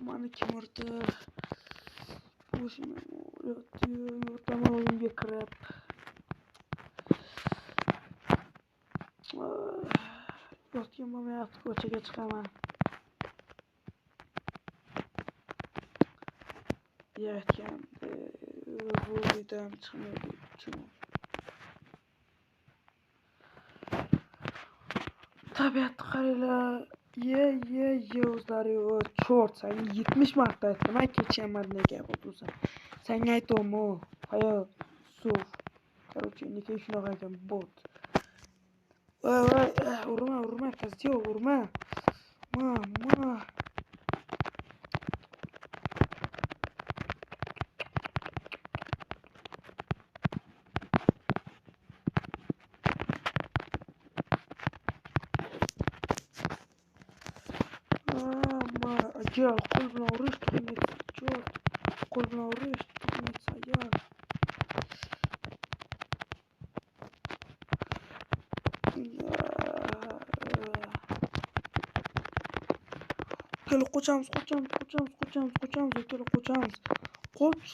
mani kim urdi? O'shini yurtaman uyimga kirib. Yotgan bo'lmayapti, ko'chaga chiqaman. Yetgandi, bu uydan chiqmaydi uchun. Tabiatni qaranglar. Ye o'zlari chort, senga 70 marta aytdim, kechirma nega bo'lsa. Senga aytdim-ku, hayo, suv. Короче, nega shunaqa ekan bot. Voy, urma, kazdiyo, urma. Ma. Ajal, qo'l bilan urish tug'maydi, chort. Qo'l bilan urish tug'maydi, ajal. Kela qochamiz. Qoch.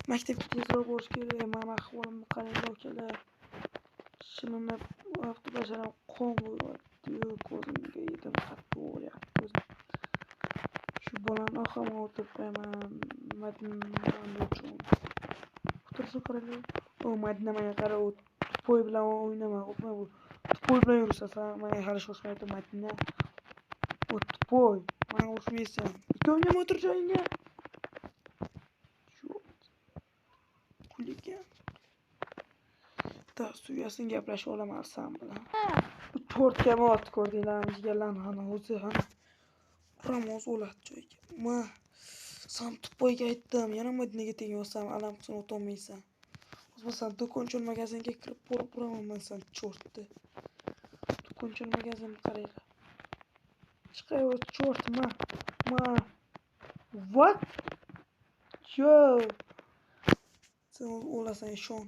Maktabga tezroq borish kerak. Mana ahvolimni qaranglar, akalar. Shilinib, vaqt basharam qon bo'lyapti. Ko'zimga yedim, qattiq bo'lyapti ko'zim. Shu bolani ham o'tirib qo'yaman. Madina uchun. O'tirsa qaranglar. O, Madina menga qara, u tupoy bilan o'ynama. Bu tupoy bilan yurasan, menga hali shoshmaydi Madina. O tupoy, menga urmaysan. Ikkovingam o'tir joyingga. Kuligan. Suyasini gaplashib olaman sen bilan. To'rtga ot ko'rdinglarmi, jigarlarni o'zi ham. Quramoz o'ladi joyga. Sen tupoyga aytdim, yana Madinaga tegasan, alam qilsin o'tolmaysan. O'zbekiston do'konchil magazinga kirib uraman men sen chortni. Do'konchil magazin qaranglar. Chiqaver chort, ma. What? Yo. Sen o'lasan ishon.